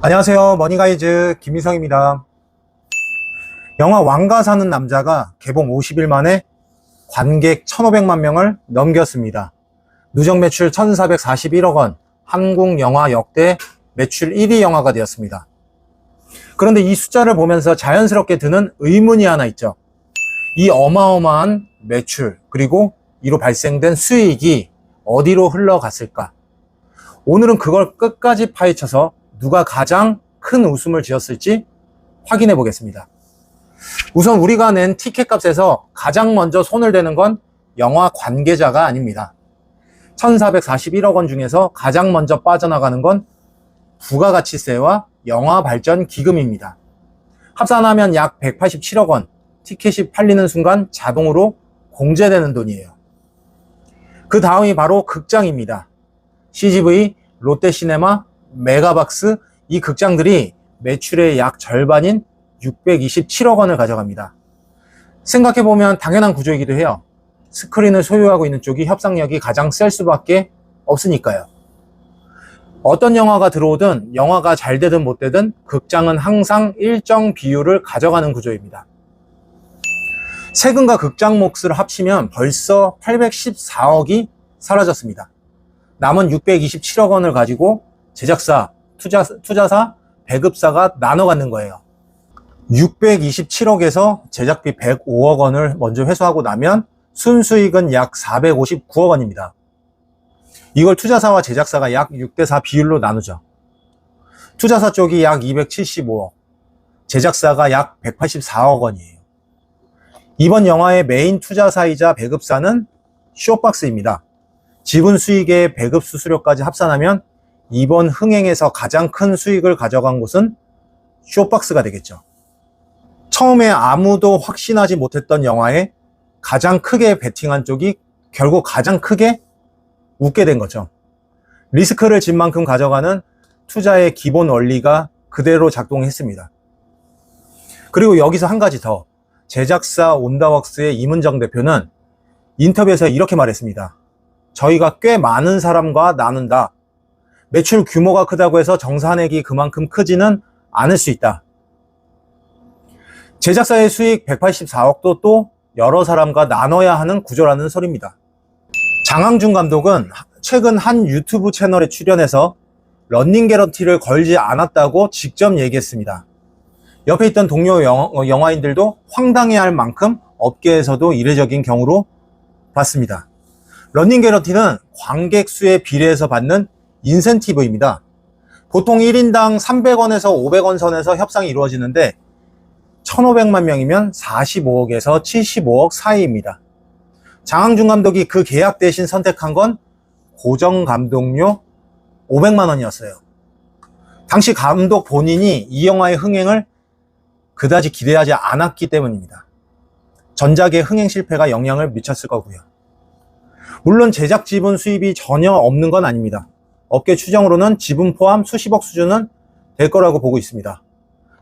안녕하세요. 머니가이즈 김민성입니다. 영화 왕가 사는 남자가 개봉 50일 만에 관객 1,500만 명을 넘겼습니다. 누적 매출 1,441억 원, 한국 영화 역대 매출 1위 영화가 되었습니다. 그런데 이 숫자를 보면서 자연스럽게 드는 의문이 하나 있죠. 이 어마어마한 매출, 그리고 이로 발생된 수익이 어디로 흘러갔을까? 오늘은 그걸 끝까지 파헤쳐서 누가 가장 큰 웃음을 지었을지 확인해 보겠습니다. 우선 우리가 낸 티켓 값에서 가장 먼저 손을 대는 건 영화 관계자가 아닙니다. 1,441억 원 중에서 가장 먼저 빠져나가는 건 부가가치세와 영화발전기금입니다. 합산하면 약 187억 원, 티켓이 팔리는 순간 자동으로 공제되는 돈이에요. 그 다음이 바로 극장입니다. CGV, 롯데시네마, 메가박스, 이 극장들이 매출의 약 절반인 627억 원을 가져갑니다. 생각해보면 당연한 구조이기도 해요. 스크린을 소유하고 있는 쪽이 협상력이 가장 셀 수밖에 없으니까요. 어떤 영화가 들어오든 영화가 잘 되든 못 되든 극장은 항상 일정 비율을 가져가는 구조입니다. 세금과 극장 몫을 합치면 벌써 814억이 사라졌습니다. 남은 627억 원을 가지고 제작사, 투자사, 배급사가 나눠 갖는 거예요. 627억에서 제작비 105억 원을 먼저 회수하고 나면 순수익은 약 459억 원입니다. 이걸 투자사와 제작사가 약 6대4 비율로 나누죠. 투자사 쪽이 약 275억, 제작사가 약 184억 원이에요. 이번 영화의 메인 투자사이자 배급사는 쇼박스입니다. 지분 수익의 배급 수수료까지 합산하면 이번 흥행에서 가장 큰 수익을 가져간 곳은 쇼박스가 되겠죠. 처음에 아무도 확신하지 못했던 영화에 가장 크게 베팅한 쪽이 결국 가장 크게 웃게 된 거죠. 리스크를 진 만큼 가져가는 투자의 기본 원리가 그대로 작동했습니다. 그리고 여기서 한 가지 더, 제작사 온다웍스의 이문정 대표는 인터뷰에서 이렇게 말했습니다. 저희가 꽤 많은 사람과 나눈다. 매출 규모가 크다고 해서 정산액이 그만큼 크지는 않을 수 있다. 제작사의 수익 184억도 또 여러 사람과 나눠야 하는 구조라는 소리입니다. 장항준 감독은 최근 한 유튜브 채널에 출연해서 러닝 개런티를 걸지 않았다고 직접 얘기했습니다. 옆에 있던 동료 영화인들도 황당해할 만큼 업계에서도 이례적인 경우로 봤습니다. 러닝 개런티는 관객 수에 비례해서 받는 인센티브입니다. 보통 1인당 300원에서 500원 선에서 협상이 이루어지는데 1,500만 명이면 45억에서 75억 사이입니다. 장항준 감독이 그 계약 대신 선택한 건 고정 감독료 500만 원이었어요. 당시 감독 본인이 이 영화의 흥행을 그다지 기대하지 않았기 때문입니다. 전작의 흥행 실패가 영향을 미쳤을 거고요. 물론 제작 지분 수입이 전혀 없는 건 아닙니다. 업계 추정으로는 지분 포함 수십억 수준은 될 거라고 보고 있습니다.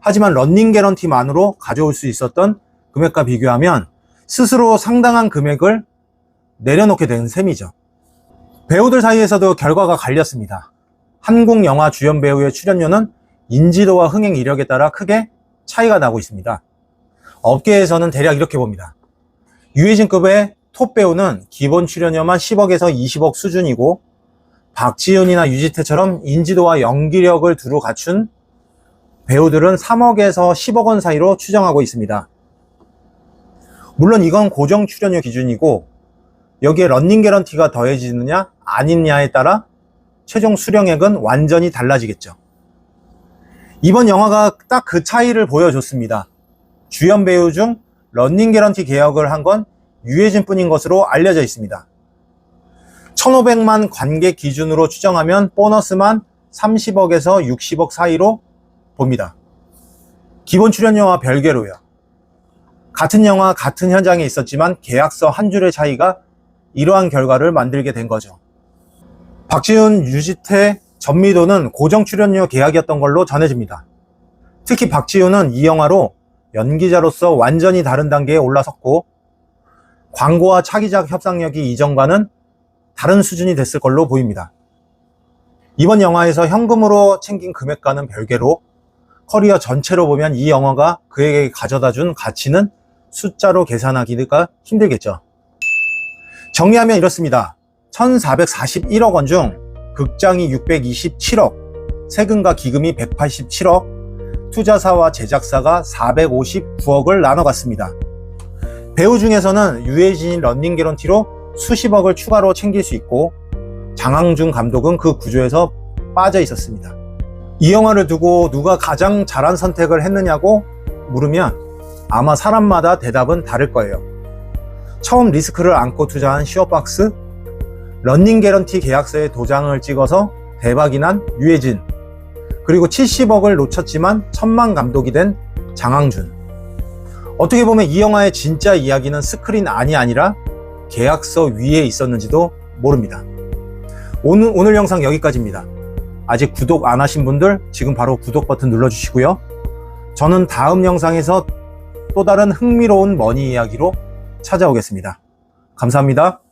하지만 러닝 개런티만으로 가져올 수 있었던 금액과 비교하면 스스로 상당한 금액을 내려놓게 된 셈이죠. 배우들 사이에서도 결과가 갈렸습니다. 한국 영화 주연 배우의 출연료는 인지도와 흥행 이력에 따라 크게 차이가 나고 있습니다. 업계에서는 대략 이렇게 봅니다. 유해진급의 톱 배우는 기본 출연료만 10억에서 20억 수준이고 박지훈이나 유지태처럼 인지도와 연기력을 두루 갖춘 배우들은 3억에서 10억 원 사이로 추정하고 있습니다. 물론 이건 고정 출연료 기준이고 여기에 러닝 개런티가 더해지느냐 아니냐에 따라 최종 수령액은 완전히 달라지겠죠. 이번 영화가 딱 그 차이를 보여줬습니다. 주연 배우 중 러닝 개런티 계약을 한 건 유해진 뿐인 것으로 알려져 있습니다. 1,500만 관객 기준으로 추정하면 보너스만 30억에서 60억 사이로 봅니다. 기본 출연료와 별개로요. 같은 영화, 같은 현장에 있었지만 계약서 한 줄의 차이가 이러한 결과를 만들게 된 거죠. 박지훈, 유지태, 전미도는 고정 출연료 계약이었던 걸로 전해집니다. 특히 박지훈은 이 영화로 연기자로서 완전히 다른 단계에 올라섰고 광고와 차기작 협상력이 이전과는 다른 수준이 됐을 걸로 보입니다. 이번 영화에서 현금으로 챙긴 금액과는 별개로 커리어 전체로 보면 이 영화가 그에게 가져다 준 가치는 숫자로 계산하기가 힘들겠죠. 정리하면 이렇습니다. 1441억 원 중 극장이 627억, 세금과 기금이 187억, 투자사와 제작사가 459억을 나눠갔습니다. 배우 중에서는 유해진이 런닝 개런티로 수십억을 추가로 챙길 수 있고, 장항준 감독은 그 구조에서 빠져 있었습니다. 이 영화를 두고 누가 가장 잘한 선택을 했느냐고 물으면 아마 사람마다 대답은 다를 거예요. 처음 리스크를 안고 투자한 시어박스, 런닝 개런티 계약서에 도장을 찍어서 대박이 난 유해진, 그리고 70억을 놓쳤지만 천만 감독이 된 장항준. 어떻게 보면 이 영화의 진짜 이야기는 스크린 안이 아니라 계약서 위에 있었는지도 모릅니다. 오늘 영상 여기까지입니다. 아직 구독 안 하신 분들 지금 바로 구독 버튼 눌러주시고요. 저는 다음 영상에서 또 다른 흥미로운 머니 이야기로 찾아오겠습니다. 감사합니다.